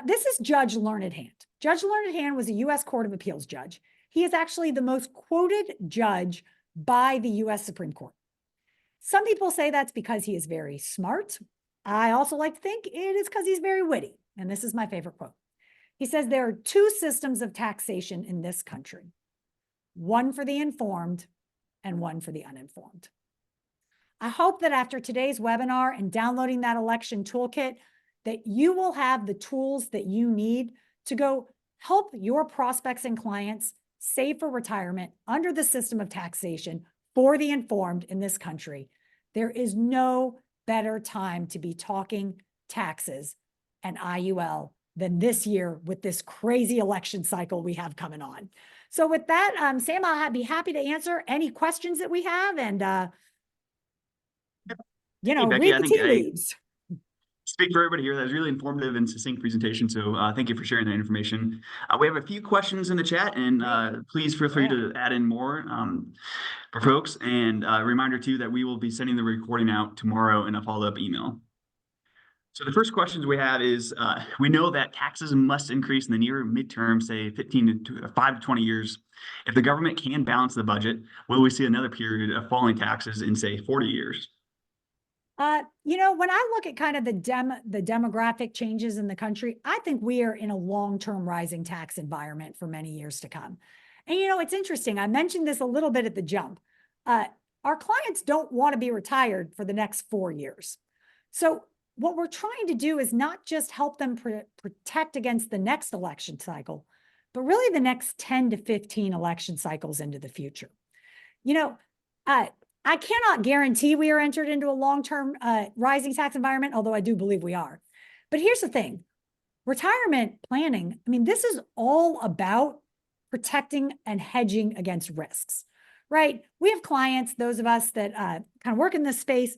This is Judge Learned Hand. Judge Learned Hand was a U.S. Court of Appeals judge. He is actually the most quoted judge by the U.S. Supreme Court. Some people say that's because he is very smart. I also like to think it is because he's very witty. And this is my favorite quote. He says, there are two systems of taxation in this country, one for the informed and one for the uninformed. I hope that after today's webinar and downloading that election toolkit, that you will have the tools that you need to go help your prospects and clients save for retirement under the system of taxation for the informed in this country. There is no better time to be talking taxes and IUL than this year with this crazy election cycle we have coming on. So with that, Sam, I'll be happy to answer any questions that we have and, Becky, read the tea leaves. Speak for everybody here. That was really informative and succinct presentation. So thank you for sharing that information. We have a few questions in the chat, and please feel free to add in more for folks. And a reminder too that we will be sending the recording out tomorrow in a follow-up email. So the first questions we have is, we know that taxes must increase in the near midterm, say 5 to 20 years. If the government can balance the budget, will we see another period of falling taxes in say 40 years? When I look at kind of the demographic changes in the country, I think we are in a long-term rising tax environment for many years to come. And, it's interesting. I mentioned this a little bit at the jump. Our clients don't want to be retired for the next 4 years. So what we're trying to do is not just help them protect against the next election cycle, but really the next 10 to 15 election cycles into the future. I cannot guarantee we are entered into a long-term rising tax environment, although I do believe we are. But here's the thing. Retirement planning, this is all about protecting and hedging against risks, right? We have clients, those of us that kind of work in this space,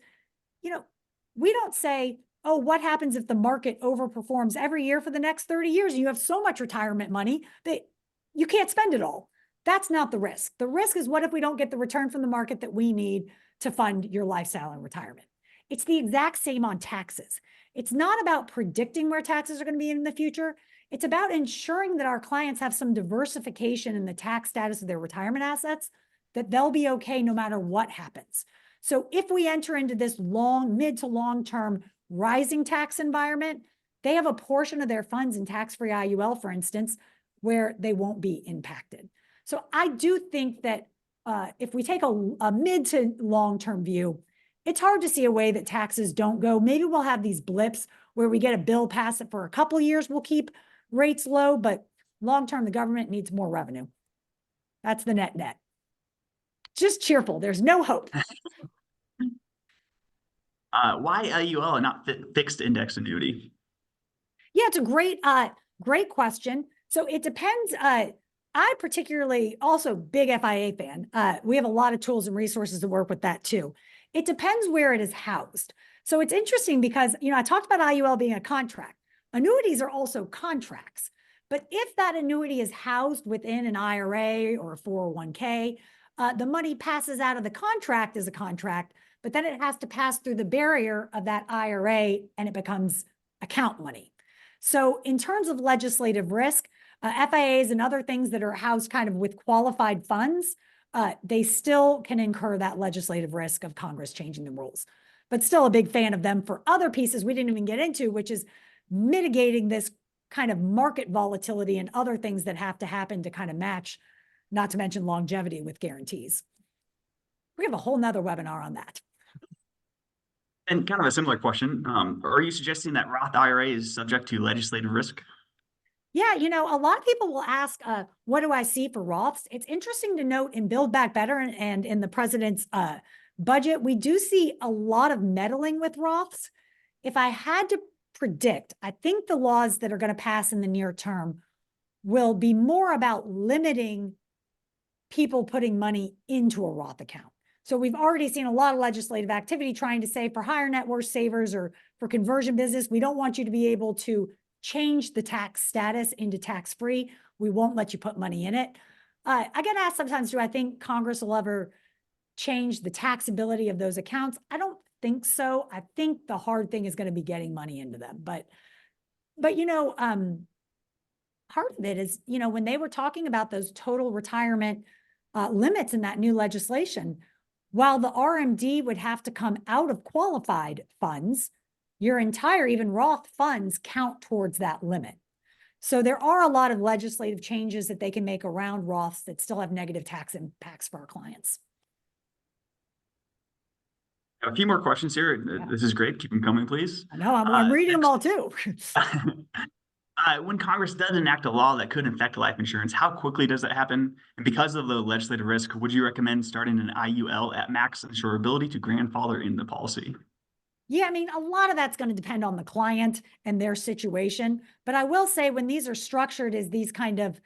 we don't say, oh, what happens if the market overperforms every year for the next 30 years and you have so much retirement money that you can't spend it all. That's not the risk. The risk is, what if we don't get the return from the market that we need to fund your lifestyle and retirement? It's the exact same on taxes. It's not about predicting where taxes are going to be in the future. It's about ensuring that our clients have some diversification in the tax status of their retirement assets, that they'll be okay no matter what happens. So if we enter into this mid to long-term rising tax environment, they have a portion of their funds in tax-free IUL, for instance, where they won't be impacted. So I do think that if we take a mid to long-term view, it's hard to see a way that taxes don't go. Maybe we'll have these blips where we get a bill passed it for a couple of years, we'll keep rates low, but long-term, the government needs more revenue. That's the net. Just cheerful. There's no hope. Why IUL and not fixed index annuity? Yeah, it's a great question. So it depends. I particularly also big FIA fan. We have a lot of tools and resources to work with that too. It depends where it is housed. So it's interesting because, I talked about IUL being a contract. Annuities are also contracts. But if that annuity is housed within an IRA or a 401k, the money passes out of the contract as a contract, but then it has to pass through the barrier of that IRA and it becomes account money. So in terms of legislative risk, FIAs and other things that are housed kind of with qualified funds, they still can incur that legislative risk of Congress changing the rules. But still a big fan of them for other pieces we didn't even get into, which is mitigating this kind of market volatility and other things that have to happen to kind of match, not to mention longevity with guarantees. We have a whole nother webinar on that. And kind of a similar question. Are you suggesting that Roth IRA is subject to legislative risk? Yeah, a lot of people will ask, what do I see for Roths? It's interesting to note in Build Back Better and in the president's budget, we do see a lot of meddling with Roths. If I had to predict, I think the laws that are going to pass in the near term will be more about limiting people putting money into a Roth account. So we've already seen a lot of legislative activity trying to say for higher net worth savers or for conversion business, we don't want you to be able to change the tax status into tax-free. We won't let you put money in it. I get asked sometimes, do I think Congress will ever change the taxability of those accounts? I don't think so. I think the hard thing is going to be getting money into them. But part of it is, when they were talking about those total retirement limits in that new legislation, while the RMD would have to come out of qualified funds, your entire, even Roth funds count towards that limit. So there are a lot of legislative changes that they can make around Roths that still have negative tax impacts for our clients. A few more questions here. Yeah. This is great. Keep them coming, please. I know, I'm reading them all too. When Congress does enact a law that could affect life insurance, how quickly does that happen? And because of the legislative risk, would you recommend starting an IUL at max insurability to grandfather in the policy? Yeah, a lot of that's going to depend on the client and their situation. But I will say when these are structured as these kind of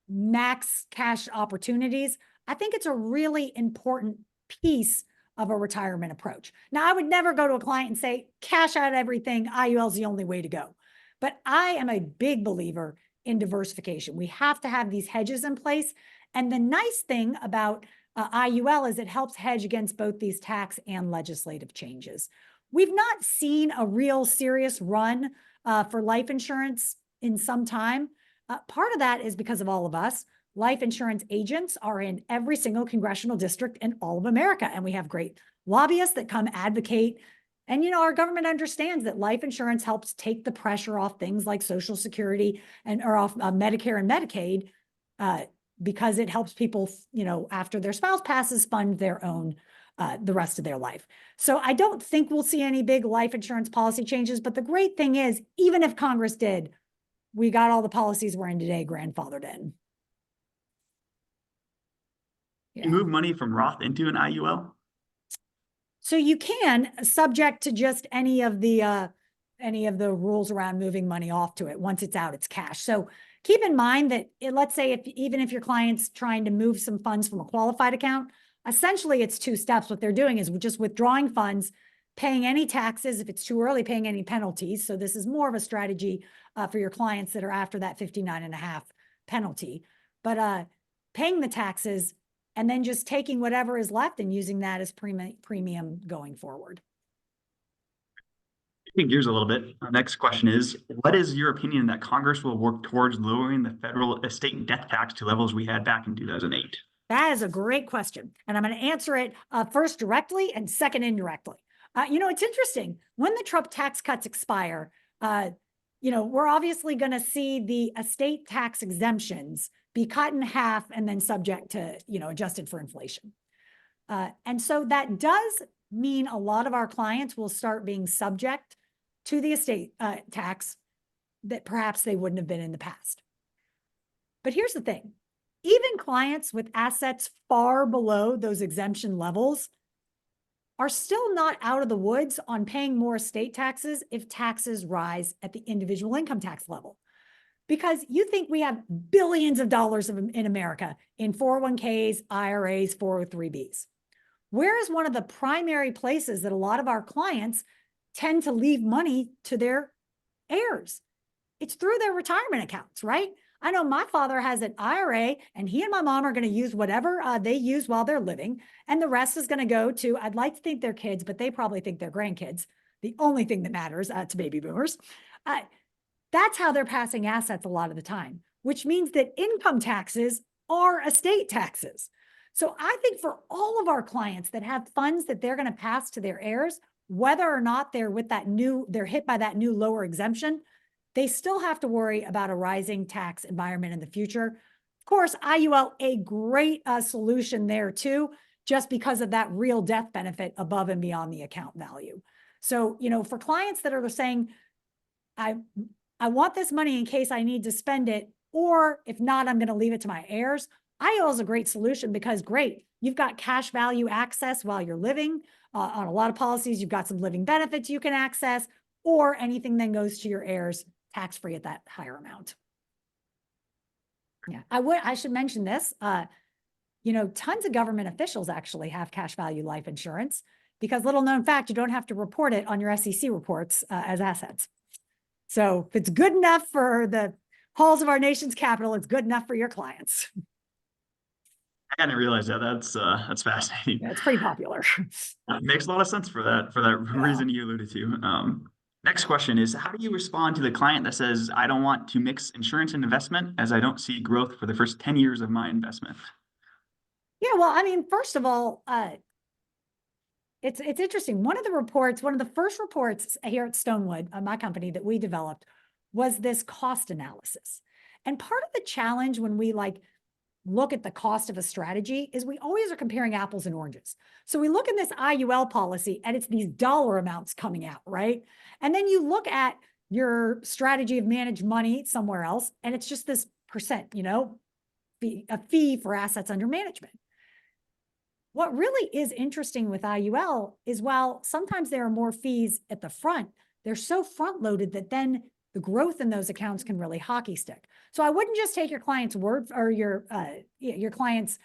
max cash opportunities, I think it's a really important piece of a retirement approach. Now, I would never go to a client and say, cash out everything, IUL is the only way to go. But I am a big believer in diversification. We have to have these hedges in place. And the nice thing about IUL is it helps hedge against both these tax and legislative changes. We've not seen a real serious run for life insurance in some time. Part of that is because of all of us. Life insurance agents are in every single congressional district in all of America, and we have great lobbyists that come advocate. And, our government understands that life insurance helps take the pressure off things like Social Security or off Medicare and Medicaid, because it helps people, after their spouse passes, fund their own, the rest of their life. So I don't think we'll see any big life insurance policy changes. But the great thing is, even if Congress did, we got all the policies we're in today grandfathered in. You move money from Roth into an IUL? So you can, subject to just any of the rules around moving money off to it. Once it's out, it's cash. So keep in mind that let's say even if your client's trying to move some funds from a qualified account, essentially it's two steps. What they're doing is just withdrawing funds, paying any taxes. If it's too early, paying any penalties. So this is more of a strategy for your clients that are after that 59.5 penalty, but paying the taxes and then just taking whatever is left and using that as premium going forward. Shifting gears a little bit. Next question is, what is your opinion that Congress will work towards lowering the federal estate death tax to levels we had back in 2008? That is a great question. And I'm going to answer it first directly and second indirectly. It's interesting. When the Trump tax cuts expire, we're obviously going to see the estate tax exemptions be cut in half and then subject to, adjusted for inflation. And so that does mean a lot of our clients will start being subject to the estate tax that perhaps they wouldn't have been in the past. But here's the thing. Even clients with assets far below those exemption levels are still not out of the woods on paying more estate taxes if taxes rise at the individual income tax level. Because you think we have billions of dollars in America in 401ks, IRAs, 403bs. Where is one of the primary places that a lot of our clients tend to leave money to their heirs? It's through their retirement accounts, right? I know my father has an IRA, and he and my mom are going to use whatever they use while they're living. And the rest is going to go to, I'd like to think they're kids, but they probably think they're grandkids. The only thing that matters to baby boomers. That's how they're passing assets a lot of the time, which means that income taxes are estate taxes. So I think for all of our clients that have funds that they're going to pass to their heirs, whether or not they're hit by that new lower exemption, they still have to worry about a rising tax environment in the future. Of course, IUL, a great solution there too, just because of that real death benefit above and beyond the account value. So, for clients that are saying, I want this money in case I need to spend it, or if not, I'm going to leave it to my heirs. IUL is a great solution because great, you've got cash value access while you're living. On a lot of policies, you've got some living benefits you can access, or anything then goes to your heirs tax-free at that higher amount. Yeah, I should mention this. Tons of government officials actually have cash value life insurance because, little known fact, you don't have to report it on your SEC reports as assets. So if it's good enough for the halls of our nation's capital, it's good enough for your clients. I hadn't realized that. That's fascinating. Yeah, it's pretty popular. It makes a lot of sense for that reason you alluded to. Next question is, how do you respond to the client that says, I don't want to mix insurance and investment as I don't see growth for the first 10 years of my investment? Yeah, well, first of all, it's interesting. One of the first reports here at Stonewood, my company that we developed, was this cost analysis. And part of the challenge when we look at the cost of a strategy is we always are comparing apples and oranges. So we look in this IUL policy and it's these dollar amounts coming out, right? And then you look at your strategy of managed money somewhere else, and it's just this percent, a fee for assets under management. What really is interesting with IUL is while sometimes there are more fees at the front, they're so front loaded that then the growth in those accounts can really hockey stick. So I wouldn't just take your client's word or your client's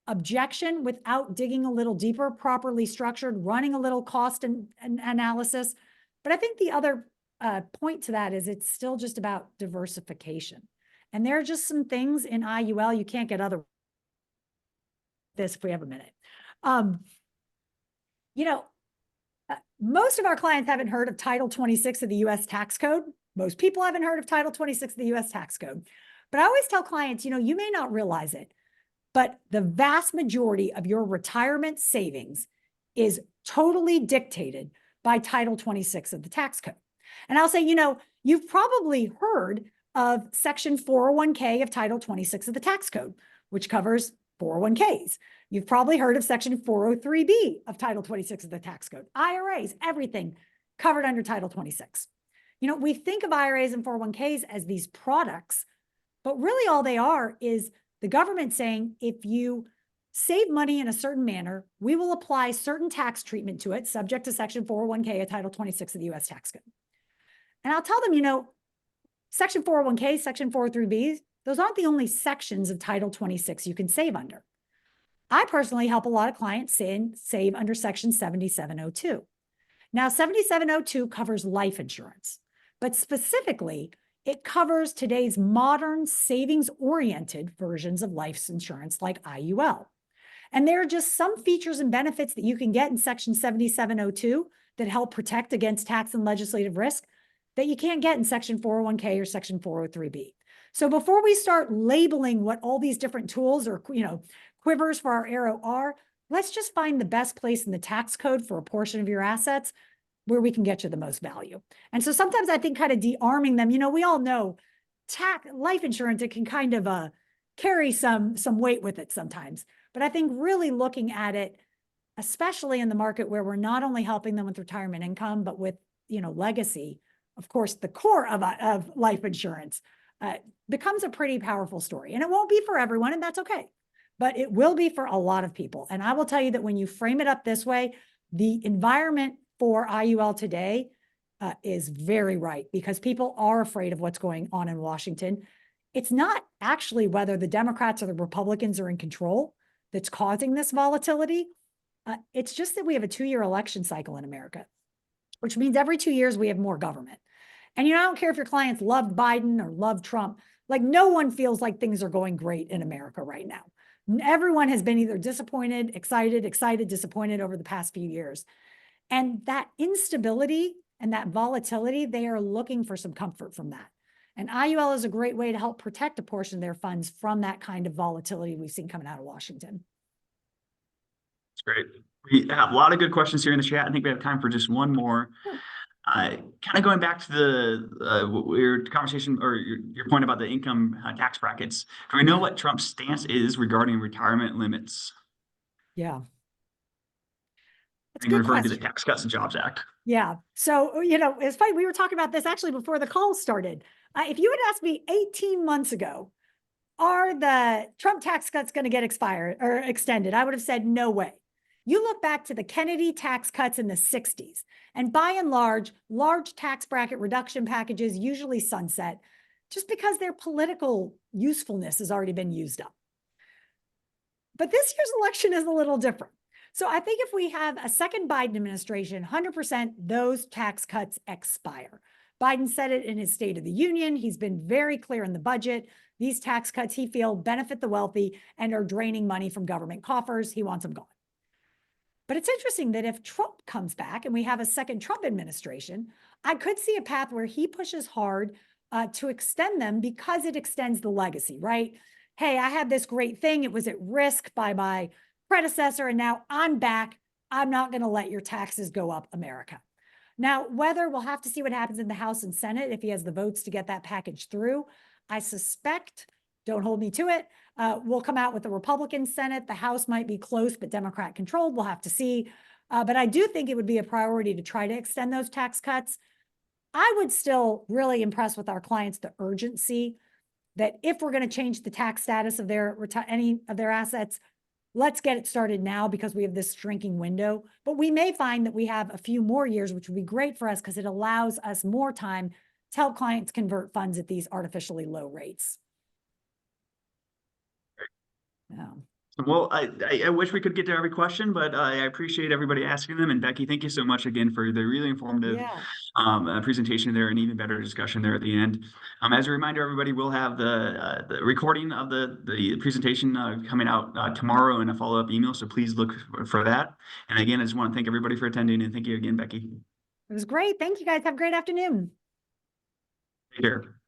objection without digging a little deeper, properly structured, running a little cost and analysis. But I think the other point to that is it's still just about diversification. And there are just some things in IUL you can't get other this if we have a minute. Most of our clients haven't heard of Title 26 of the U.S. Tax Code. Most people haven't heard of Title 26 of the U.S. Tax Code. But I always tell clients, you may not realize it, but the vast majority of your retirement savings is totally dictated by Title 26 of the tax code. And I'll say, you've probably heard of Section 401k of Title 26 of the tax code, which covers 401ks. You've probably heard of Section 403b of Title 26 of the tax code. IRAs, everything covered under Title 26. We think of IRAs and 401ks as these products, but really all they are is the government saying, if you save money in a certain manner, we will apply certain tax treatment to it, subject to Section 401k of Title 26 of the U.S. tax code. And I'll tell them, Section 401k, Section 403b, those aren't the only sections of Title 26 you can save under. I personally help a lot of clients save under Section 7702. Now, 7702 covers life insurance, but specifically, it covers today's modern savings-oriented versions of life insurance like IUL. And there are just some features and benefits that you can get in Section 7702 that help protect against tax and legislative risk that you can't get in Section 401k or Section 403b. So before we start labeling what all these different tools or quivers for our arrow are, let's just find the best place in the tax code for a portion of your assets where we can get you the most value. And so sometimes I think kind of de-arming them, we all know life insurance, it can kind of carry some weight with it sometimes. But I think really looking at it, especially in the market where we're not only helping them with retirement income, but with, legacy, of course, the core of life insurance, becomes a pretty powerful story. And it won't be for everyone, and that's okay. But it will be for a lot of people. And I will tell you that when you frame it up this way, the environment for IUL today is very right, because people are afraid of what's going on in Washington. It's not actually whether the Democrats or the Republicans are in control that's causing this volatility. It's just that we have a 2-year election cycle in America, which means every 2 years we have more government. And I don't care if your clients loved Biden or loved Trump, like no one feels like things are going great in America right now. Everyone has been either disappointed, excited, disappointed over the past few years. And that instability and that volatility, they are looking for some comfort from that. And IUL is a great way to help protect a portion of their funds from that kind of volatility we've seen coming out of Washington. That's great. We have a lot of good questions here in the chat. I think we have time for just one more. Kind of going back to your conversation or your point about the income tax brackets. Do we know what Trump's stance is regarding retirement limits? Yeah. That's I think a good referring to the question. Tax Cuts and Jobs Act. Yeah. So, it's funny. We were talking about this actually before the call started. If you had asked me 18 months ago, are the Trump tax cuts going to get expired or extended? I would have said no way. You look back to the Kennedy tax cuts in the 60s, and by and large tax bracket reduction packages usually sunset just because their political usefulness has already been used up. But this year's election is a little different. So I think if we have a second Biden administration, 100% those tax cuts expire. Biden said it in his State of the Union. He's been very clear in the budget. These tax cuts, he feels, benefit the wealthy and are draining money from government coffers. He wants them gone. But it's interesting that if Trump comes back and we have a second Trump administration, I could see a path where he pushes hard to extend them because it extends the legacy, right? Hey, I had this great thing. It was at risk by my predecessor, and now I'm back. I'm not going to let your taxes go up, America. Now, whether we'll have to see what happens in the House and Senate if he has the votes to get that package through. I suspect, don't hold me to it, we'll come out with the Republican Senate. The House might be close, but Democrat controlled. We'll have to see. But I do think it would be a priority to try to extend those tax cuts. I would still really impress with our clients the urgency that if we're going to change the tax status of any of their assets, let's get it started now because we have this shrinking window. But we may find that we have a few more years, which would be great for us because it allows us more time to help clients convert funds at these artificially low rates. Yeah. Well, I wish we could get to every question, but I appreciate everybody asking them. And Becky, thank you so much again for the really informative presentation there and even better discussion there at the end. As a reminder, everybody, we'll have the recording of the presentation coming out tomorrow in a follow-up email. So please look for that. And again, I just want to thank everybody for attending, and thank you again, Becky. It was great. Thank you guys. Have a great afternoon. Take care.